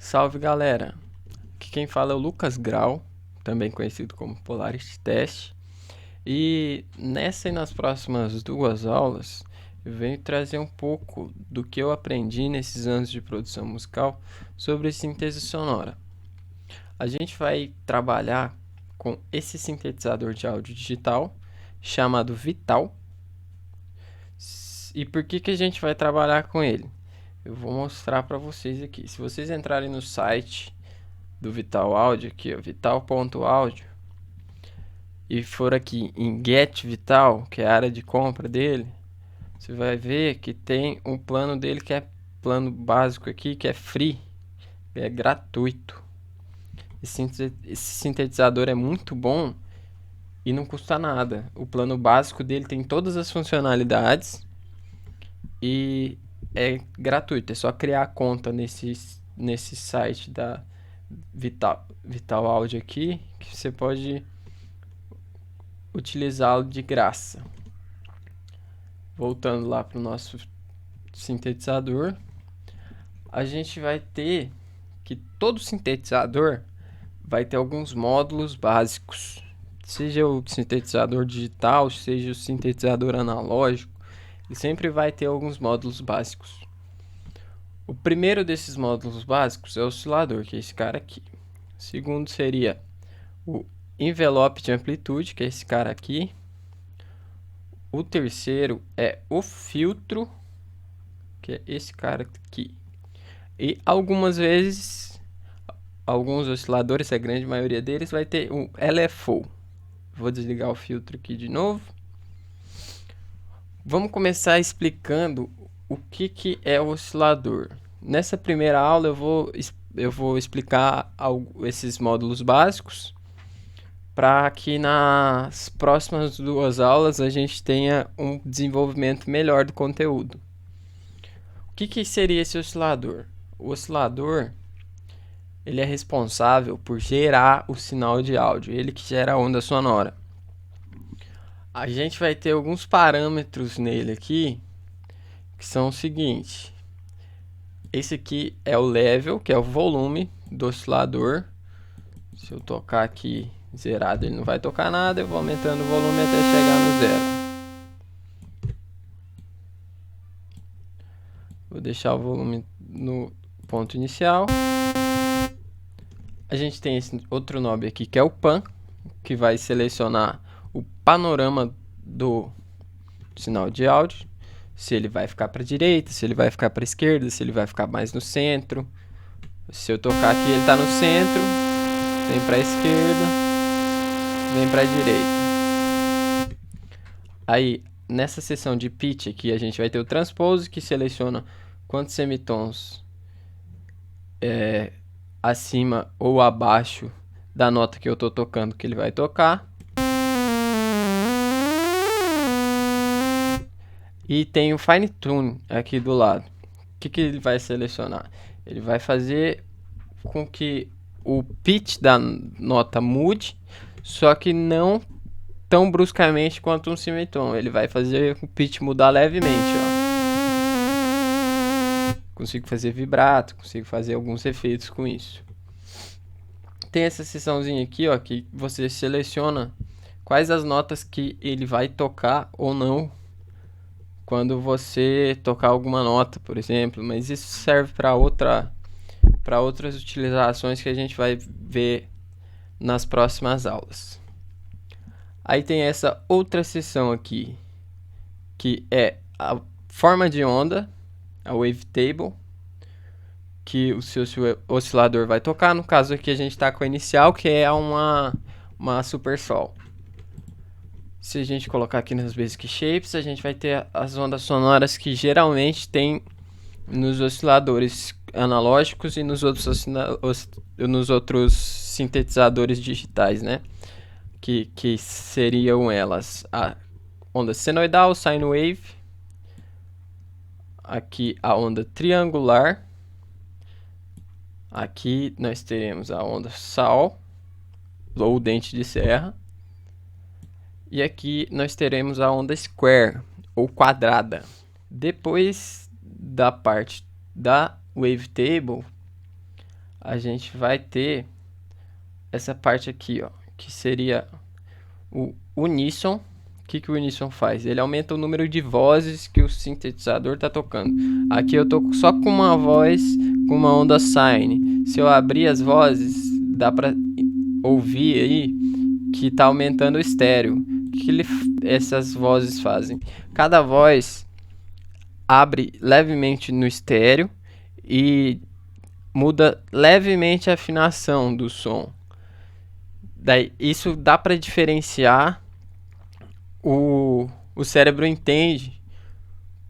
Salve galera, aqui quem fala é o Lucas Grau, também conhecido como Polarity Test, e nessa e nas próximas duas aulas eu venho trazer um pouco do que eu aprendi nesses anos de produção musical sobre síntese sonora. A gente vai trabalhar com esse sintetizador de áudio digital chamado Vital. E por que a gente vai trabalhar com ele? Eu vou mostrar para vocês aqui. Se vocês entrarem no site do Vital Audio, aqui, ó, vital.audio, e for aqui em Get Vital, que é a área de compra dele, você vai ver que tem um plano dele que é plano básico aqui, que é free, que é gratuito. Esse sintetizador é muito bom e não custa nada. O plano básico dele tem todas as funcionalidades e é gratuito. É só criar a conta nesse site da Vital Audio aqui, que você pode utilizá-lo de graça. Voltando lá para o nosso sintetizador, a gente vai ter que todo sintetizador vai ter alguns módulos básicos, seja o sintetizador digital, seja o sintetizador analógico, ele sempre vai ter alguns módulos básicos. O primeiro desses módulos básicos é o oscilador, que é esse cara aqui. O segundo seria o envelope de amplitude, que é esse cara aqui. O terceiro é o filtro, que é esse cara aqui. E algumas vezes, alguns osciladores, a grande maioria deles, vai ter um LFO. Vou desligar o filtro aqui de novo. Vamos começar explicando o que é o oscilador. Nessa primeira aula eu vou explicar esses módulos básicos, para que nas próximas duas aulas a gente tenha um desenvolvimento melhor do conteúdo. O que seria esse oscilador? O oscilador, ele é responsável por gerar o sinal de áudio, ele que gera a onda sonora. A gente vai ter alguns parâmetros nele aqui, que são o seguinte. Esse aqui é o level, que é o volume do oscilador. Se eu tocar aqui zerado, ele não vai tocar nada. Eu vou aumentando o volume até chegar no zero. Vou deixar o volume no ponto inicial. A gente tem esse outro knob aqui, que é o pan, que vai selecionar o panorama do sinal de áudio. Se ele vai ficar para a direita, se ele vai ficar para a esquerda, se ele vai ficar mais no centro. Se eu tocar aqui, ele está no centro, vem para a esquerda, vem para a direita. Aí, nessa seção de pitch aqui, a gente vai ter o transpose, que seleciona quantos semitons acima ou abaixo da nota que eu estou tocando que ele vai tocar. E tem o Fine Tune aqui do lado. O que ele vai selecionar? Ele vai fazer com que o pitch da nota mude, só que não tão bruscamente quanto um semitom. Ele vai fazer o pitch mudar levemente, ó. Consigo fazer vibrato, consigo fazer alguns efeitos com isso. Tem essa seçãozinha aqui, ó, que você seleciona quais as notas que ele vai tocar ou não quando você tocar alguma nota, por exemplo, mas isso serve para outras utilizações que a gente vai ver nas próximas aulas. Aí tem essa outra seção aqui, que é a forma de onda, a wavetable, que o seu oscilador vai tocar. No caso aqui a gente está com a inicial, que é uma super sol. Se a gente colocar aqui nas Basic Shapes, a gente vai ter as ondas sonoras que geralmente tem nos osciladores analógicos e nos outros sintetizadores digitais, né? Que seriam elas a onda senoidal, sine wave, aqui a onda triangular, aqui nós teremos a onda saw, ou dente de serra, e aqui nós teremos a onda square, ou quadrada. Depois da parte da wavetable, a gente vai ter essa parte aqui, ó, que seria o unísson. O que o unísson faz? Ele aumenta o número de vozes que o sintetizador está tocando. Aqui eu tô só com uma voz, com uma onda sine. Se eu abrir as vozes, dá para ouvir aí que está aumentando o estéreo. O que essas vozes fazem? Cada voz abre levemente no estéreo e muda levemente a afinação do som. Daí, isso dá para diferenciar. O cérebro entende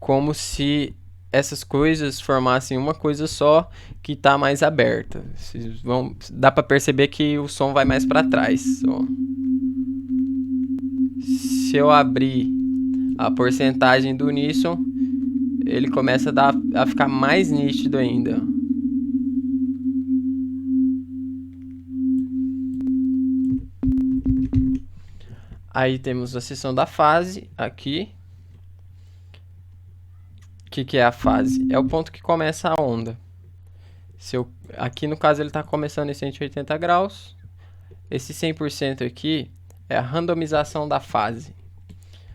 como se essas coisas formassem uma coisa só que está mais aberta. Dá para perceber que o som vai mais para trás. Ó. Se eu abrir a porcentagem do unísson, ele começa a ficar mais nítido ainda. Aí temos a seção da fase aqui. O que é a fase? É o ponto que começa a onda. Aqui no caso ele está começando em 180 graus. Esse 100% aqui é a randomização da fase.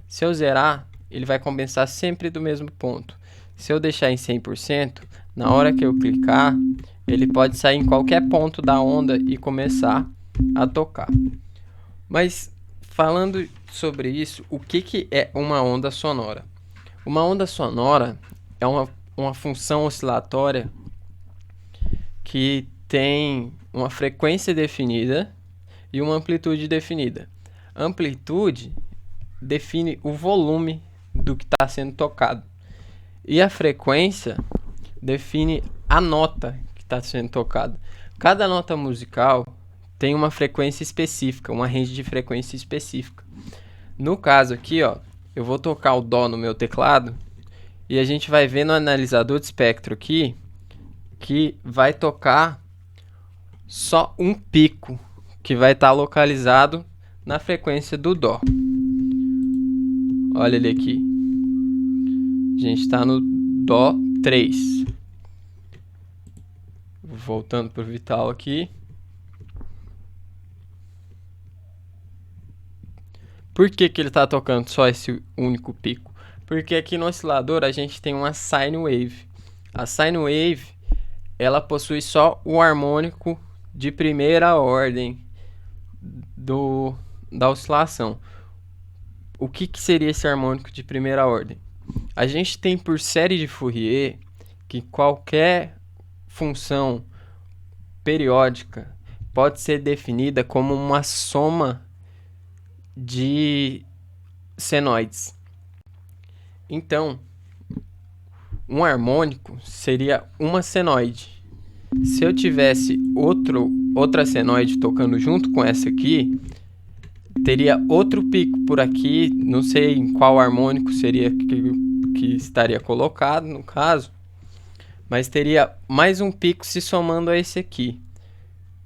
Se eu zerar, ele vai compensar sempre do mesmo ponto. Se eu deixar em 100%, na hora que eu clicar, ele pode sair em qualquer ponto da onda e começar a tocar. Mas falando sobre isso, o que é uma onda sonora? Uma onda sonora é uma função oscilatória que tem uma frequência definida e uma amplitude definida. Amplitude define o volume do que está sendo tocado. E a frequência define a nota que está sendo tocada. Cada nota musical tem uma frequência específica, uma range de frequência específica. No caso aqui, ó, eu vou tocar o Dó no meu teclado e a gente vai ver no analisador de espectro aqui que vai tocar só um pico que vai estar localizado na frequência do Dó. Olha ele aqui. A gente está no Dó 3. Voltando para o Vital aqui. Por que ele está tocando só esse único pico? Porque aqui no oscilador a gente tem uma sine wave. A sine wave, ela possui só o harmônico de primeira ordem da oscilação. O que seria esse harmônico de primeira ordem? A gente tem por série de Fourier que qualquer função periódica pode ser definida como uma soma de senoides. Então, um harmônico seria uma senoide. Se eu tivesse outra senoide tocando junto com essa aqui, teria outro pico por aqui, não sei em qual harmônico seria que estaria colocado no caso, mas teria mais um pico se somando a esse aqui.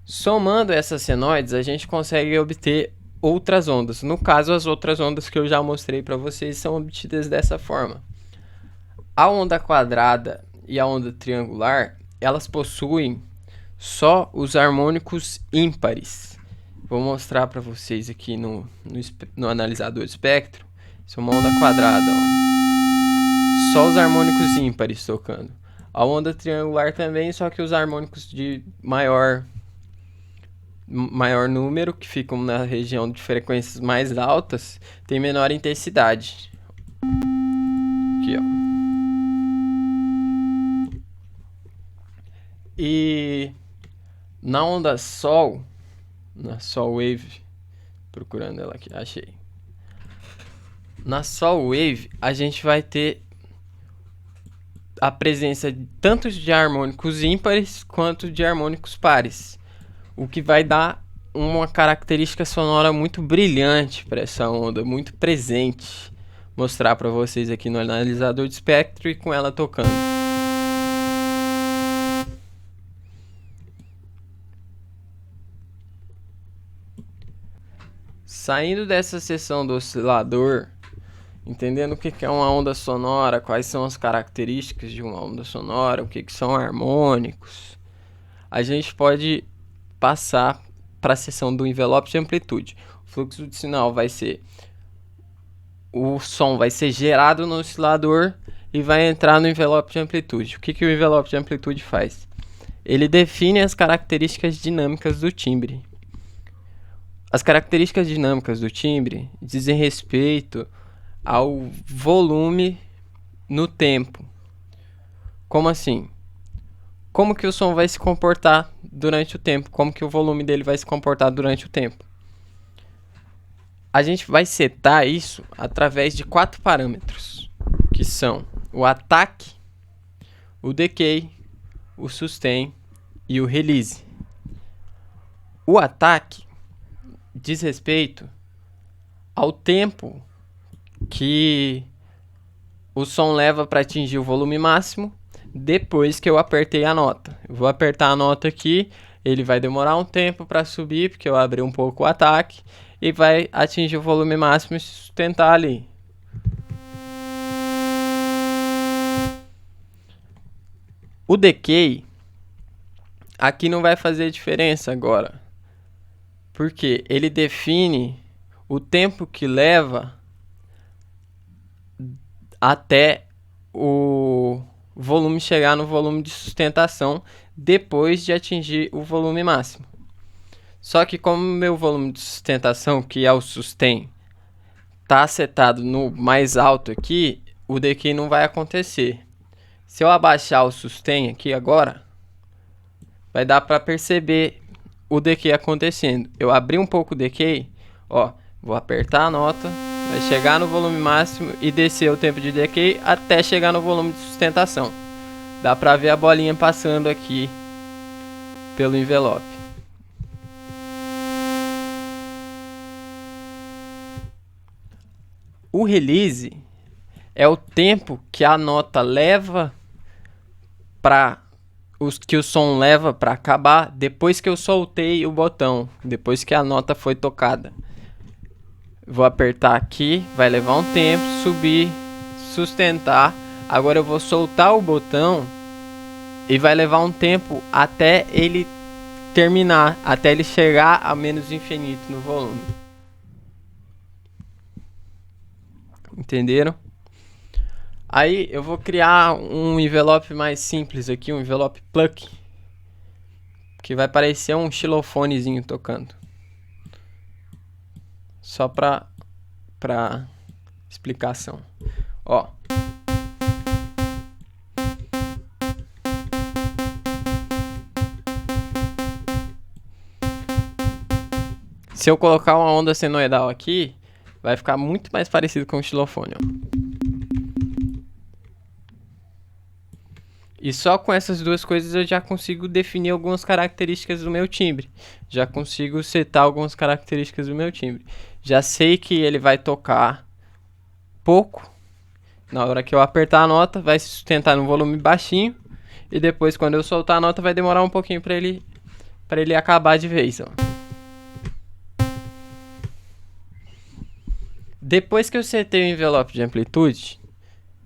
Somando essas senoides, a gente consegue obter outras ondas. No caso, as outras ondas que eu já mostrei para vocês são obtidas dessa forma. A onda quadrada e a onda triangular, elas possuem só os harmônicos ímpares. Vou mostrar para vocês aqui no analisador de espectro. Isso é uma onda quadrada, ó. Só os harmônicos ímpares tocando. A onda triangular também, só que os harmônicos de maior número, que ficam na região de frequências mais altas, tem menor intensidade. Aqui, ó. E na onda Sol, na Sol Wave, procurando ela aqui, achei. Na Sol Wave, a gente vai ter a presença tanto de harmônicos ímpares quanto de harmônicos pares, o que vai dar uma característica sonora muito brilhante para essa onda, muito presente. Mostrar para vocês aqui no analisador de espectro e com ela tocando. Saindo dessa seção do oscilador, entendendo o que é uma onda sonora, quais são as características de uma onda sonora, o que são harmônicos, a gente pode passar para a seção do envelope de amplitude. O fluxo de sinal vai ser... O som vai ser gerado no oscilador e vai entrar no envelope de amplitude. O que o envelope de amplitude faz? Ele define as características dinâmicas do timbre. As características dinâmicas do timbre dizem respeito ao volume no tempo. Como assim? Como que o som vai se comportar durante o tempo? Como que o volume dele vai se comportar durante o tempo? A gente vai setar isso através de 4 parâmetros, que são o ataque, o decay, o sustain e o release. O ataque diz respeito ao tempo que o som leva para atingir o volume máximo depois que eu apertei a nota. Eu vou apertar a nota aqui, ele vai demorar um tempo para subir, porque eu abri um pouco o ataque, e vai atingir o volume máximo e sustentar ali. O decay aqui não vai fazer diferença agora, porque ele define o tempo que leva até o volume chegar no volume de sustentação depois de atingir o volume máximo. Só que como meu volume de sustentação, que é o sustain, está setado no mais alto aqui, o decay não vai acontecer. Se eu abaixar o sustain aqui agora, vai dar para perceber o decay acontecendo. Eu abri um pouco o decay, ó, vou apertar a nota, vai chegar no volume máximo e descer o tempo de decay até chegar no volume de sustentação. Dá para ver a bolinha passando aqui pelo envelope. O release é o tempo que a nota leva para que o som leva para acabar depois que eu soltei o botão, depois que a nota foi tocada. Vou apertar aqui, vai levar um tempo, subir, sustentar. Agora eu vou soltar o botão e vai levar um tempo até ele terminar, até ele chegar a menos infinito no volume. Entenderam? Aí eu vou criar um envelope mais simples aqui, um envelope pluck, que vai parecer um xilofonezinho tocando. Só pra explicação. Ó. Se eu colocar uma onda senoidal aqui, vai ficar muito mais parecido com o xilofone, ó. E só com essas duas coisas eu já consigo definir algumas características do meu timbre. Já consigo setar algumas características do meu timbre. Já sei que ele vai tocar pouco. Na hora que eu apertar a nota, vai se sustentar no volume baixinho. E depois, quando eu soltar a nota, vai demorar um pouquinho para ele acabar de vez, ó. Depois que eu setei o envelope de amplitude,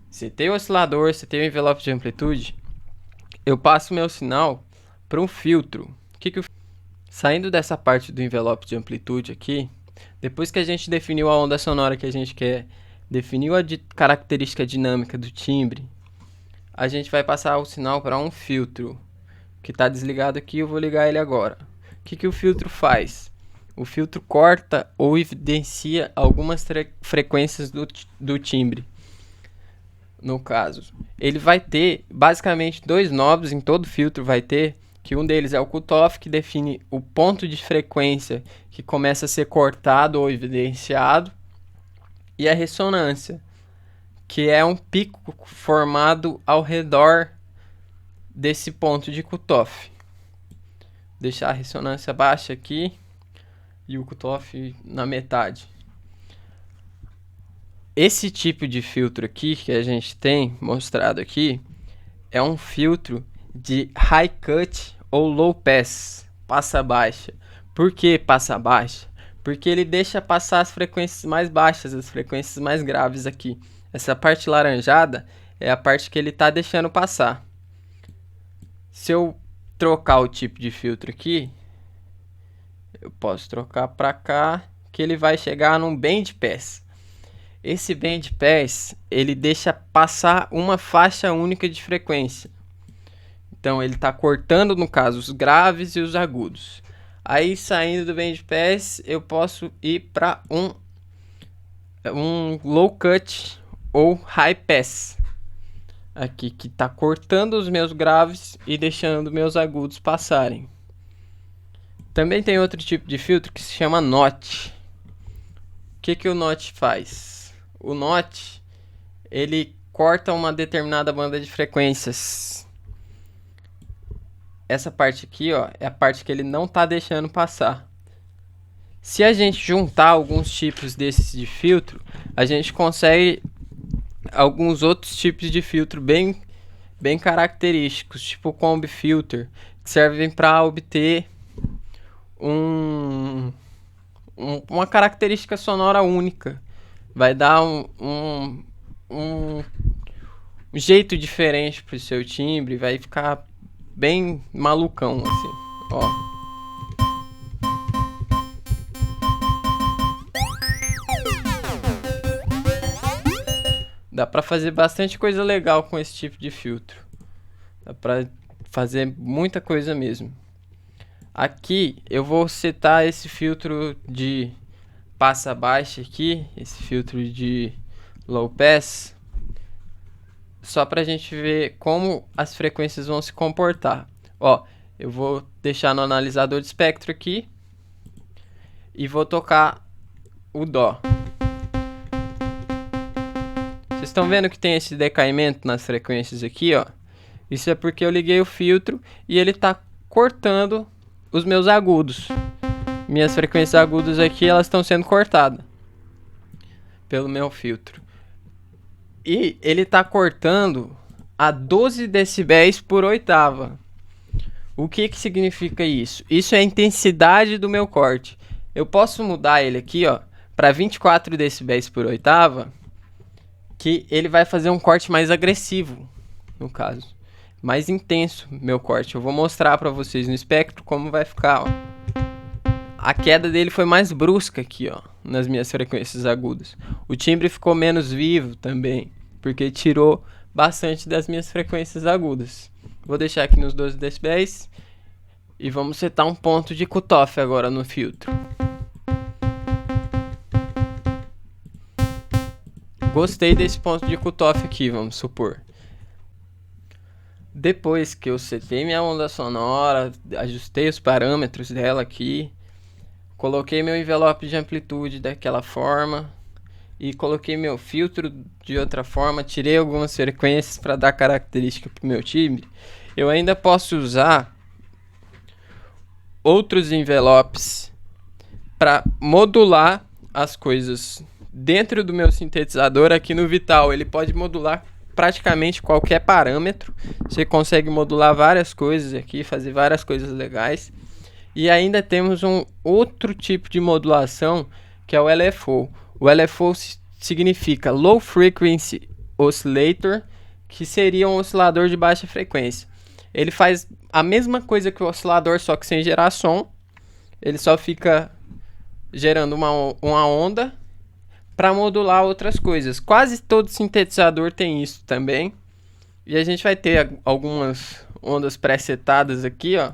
setei o oscilador, setei o envelope de amplitude, eu passo meu sinal para um filtro. Saindo dessa parte do envelope de amplitude aqui, depois que a gente definiu a onda sonora que a gente quer, definiu a característica dinâmica do timbre, a gente vai passar o sinal para um filtro que está desligado aqui. Eu vou ligar ele agora. O que o filtro faz? O filtro corta ou evidencia algumas frequências do timbre. No caso, ele vai ter basicamente 2 knobs em todo filtro, vai ter, que um deles é o cutoff, que define o ponto de frequência que começa a ser cortado ou evidenciado, e a ressonância, que é um pico formado ao redor desse ponto de cutoff. Deixar a ressonância baixa aqui e o cutoff na metade. Esse tipo de filtro aqui que a gente tem mostrado aqui é um filtro de high cut ou low pass, passa baixa. Por que passa baixa? Porque ele deixa passar as frequências mais baixas, as frequências mais graves aqui. Essa parte laranjada é a parte que ele está deixando passar. Se eu trocar o tipo de filtro aqui, eu posso trocar para cá, que ele vai chegar num bandpass. Esse bandpass, ele deixa passar uma faixa única de frequência. Então ele está cortando, no caso, os graves e os agudos. Aí saindo do bandpass, eu posso ir para um low cut ou high pass. Aqui que está cortando os meus graves e deixando meus agudos passarem. Também tem outro tipo de filtro que se chama notch. O que o notch faz? O notch, ele corta uma determinada banda de frequências. Essa parte aqui, ó, é a parte que ele não está deixando passar. Se a gente juntar alguns tipos desses de filtro, a gente consegue alguns outros tipos de filtro bem característicos, tipo o comb filter, que servem para obter uma característica sonora única. Vai dar um jeito diferente pro seu timbre, vai ficar bem malucão assim, ó. Dá pra fazer bastante coisa legal com esse tipo de filtro. Dá pra fazer muita coisa mesmo. Aqui eu vou setar esse filtro de passa baixa aqui, esse filtro de low pass, só pra gente ver como as frequências vão se comportar. Ó, eu vou deixar no analisador de espectro aqui e vou tocar o dó. Vocês estão vendo que tem esse decaimento nas frequências aqui, ó? Isso é porque eu liguei o filtro e ele tá cortando os meus agudos. Minhas frequências agudas aqui, elas estão sendo cortadas pelo meu filtro. E ele tá cortando a 12 decibéis por oitava. O que significa isso? Isso é a intensidade do meu corte. Eu posso mudar ele aqui, ó, para 24 decibéis por oitava, que ele vai fazer um corte mais agressivo, no caso. Mais intenso, meu corte. Eu vou mostrar para vocês no espectro como vai ficar, ó. A queda dele foi mais brusca aqui, ó, nas minhas frequências agudas. O timbre ficou menos vivo também, porque tirou bastante das minhas frequências agudas. Vou deixar aqui nos 12 decibéis e vamos setar um ponto de cutoff agora no filtro. Gostei desse ponto de cutoff aqui, vamos supor. Depois que eu setei minha onda sonora, ajustei os parâmetros dela aqui, coloquei meu envelope de amplitude daquela forma e coloquei meu filtro de outra forma, tirei algumas frequências para dar característica para o meu timbre, eu ainda posso usar outros envelopes para modular as coisas dentro do meu sintetizador. Aqui no Vital ele pode modular praticamente qualquer parâmetro. Você consegue modular várias coisas aqui, fazer várias coisas legais. E ainda temos um outro tipo de modulação, que é o LFO. O LFO significa Low Frequency Oscillator, que seria um oscilador de baixa frequência. Ele faz a mesma coisa que o oscilador, só que sem gerar som. Ele só fica gerando uma onda para modular outras coisas. Quase todo sintetizador tem isso também. E a gente vai ter algumas ondas pré-setadas aqui, ó.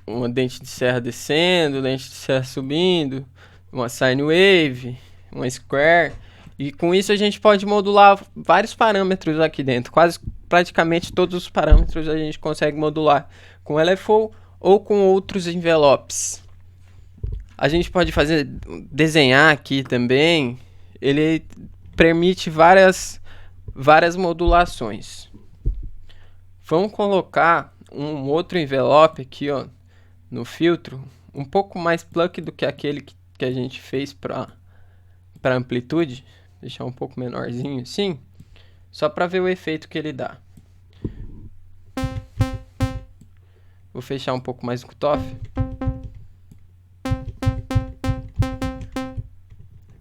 Uma dente de serra descendo, dente de serra subindo, uma sine wave, uma square. E com isso a gente pode modular vários parâmetros aqui dentro. Quase praticamente todos os parâmetros a gente consegue modular com LFO ou com outros envelopes. A gente pode desenhar aqui também. Ele permite várias modulações. Vamos colocar um outro envelope aqui, ó, no filtro, um pouco mais pluck do que aquele que a gente fez para amplitude. Deixar um pouco menorzinho assim, só para ver o efeito que ele dá. Vou fechar um pouco mais o cutoff.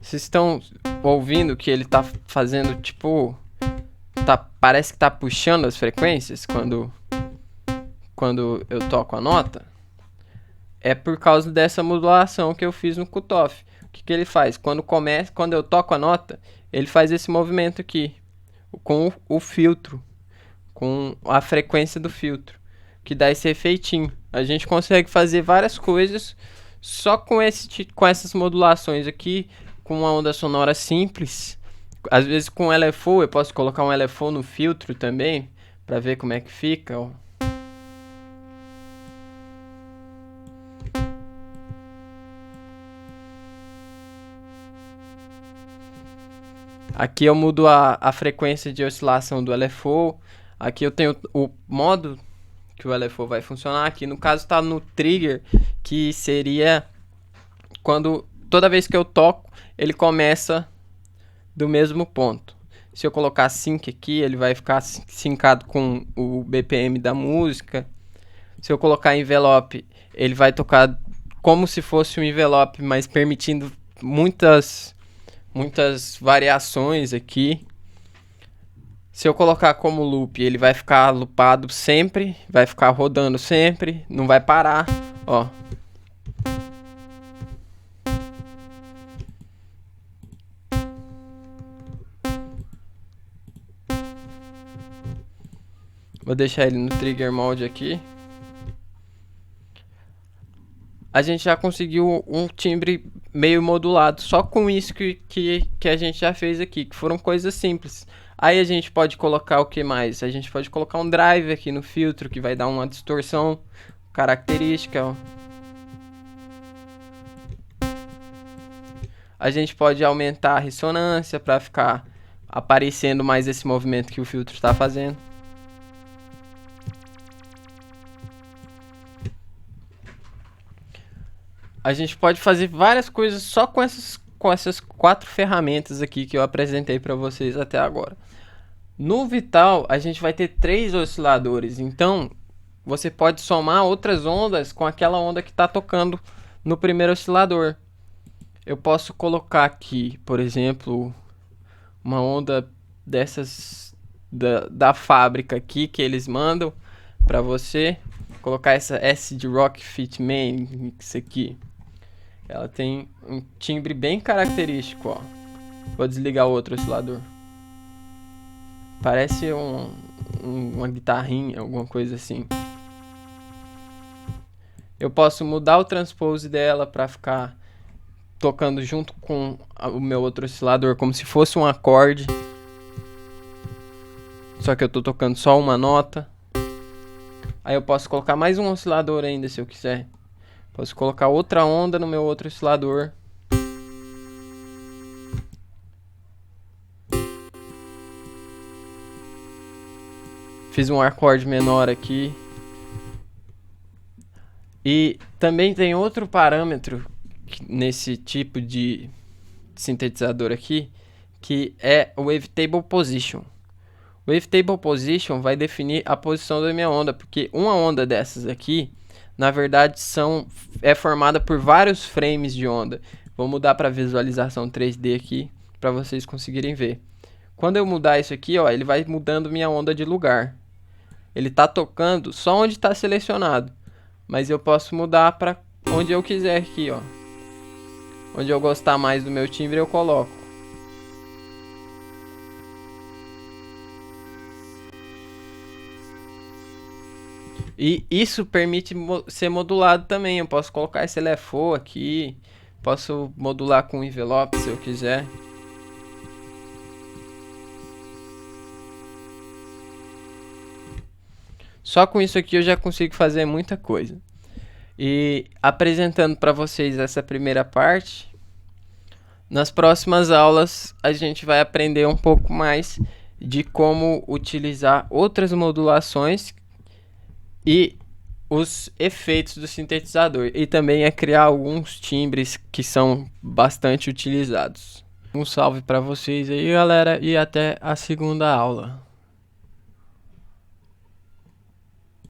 Vocês estão ouvindo que ele tá fazendo tipo... parece que tá puxando as frequências quando quando eu toco a nota, é por causa dessa modulação que eu fiz no cutoff. O que ele faz? Quando eu toco a nota, ele faz esse movimento aqui, com o filtro, com a frequência do filtro, que dá esse efeitinho. A gente consegue fazer várias coisas só com essas modulações aqui, com uma onda sonora simples. Às vezes com LFO, eu posso colocar um LFO no filtro também, para ver como é que fica, ó. Aqui eu mudo a frequência de oscilação do LFO. Aqui eu tenho o modo que o LFO vai funcionar. Aqui no caso está no trigger, que seria quando toda vez que eu toco, ele começa do mesmo ponto. Se eu colocar sync aqui, ele vai ficar sincado com o BPM da música. Se eu colocar envelope, ele vai tocar como se fosse um envelope, mas permitindo muitas variações aqui. Se eu colocar como loop, ele vai ficar loopado sempre, vai ficar rodando sempre, não vai parar, ó. Vou deixar ele no trigger mode aqui. A gente já conseguiu um timbre meio modulado, só com isso que a gente já fez aqui, que foram coisas simples. Aí a gente pode colocar o que mais? A gente pode colocar um drive aqui no filtro, que vai dar uma distorção característica, ó. A gente pode aumentar a ressonância para ficar aparecendo mais esse movimento que o filtro está fazendo. A gente pode fazer várias coisas só com essas 4 ferramentas aqui que eu apresentei para vocês até agora. No Vital, a gente vai ter 3 osciladores, então você pode somar outras ondas com aquela onda que está tocando no primeiro oscilador. Eu posso colocar aqui, por exemplo, uma onda dessas da fábrica aqui que eles mandam para você. Colocar essa Acid Rock Fit Mix aqui. Ela tem um timbre bem característico, ó. Vou desligar o outro oscilador. Parece uma guitarrinha, alguma coisa assim. Eu posso mudar o transpose dela para ficar tocando junto com o meu outro oscilador, como se fosse um acorde. Só que eu tô tocando só uma nota. Aí eu posso colocar mais um oscilador ainda, se eu quiser. Posso colocar outra onda no meu outro oscilador. Fiz um acorde menor aqui. E também tem outro parâmetro nesse tipo de sintetizador aqui, que é o Wavetable Position. O Wavetable Position vai definir a posição da minha onda, porque uma onda dessas aqui, na verdade, é formada por vários frames de onda. Vou mudar para visualização 3D aqui, para vocês conseguirem ver. Quando eu mudar isso aqui, ó, ele vai mudando minha onda de lugar. Ele está tocando só onde está selecionado, mas eu posso mudar para onde eu quiser aqui, ó. Onde eu gostar mais do meu timbre, eu coloco. E isso permite ser modulado também. Eu posso colocar esse LFO aqui. Posso modular com envelope se eu quiser. Só com isso aqui eu já consigo fazer muita coisa. E apresentando para vocês essa primeira parte, nas próximas aulas a gente vai aprender um pouco mais de como utilizar outras modulações e os efeitos do sintetizador, e também é criar alguns timbres que são bastante utilizados. Um salve para vocês aí, galera, e até a segunda aula.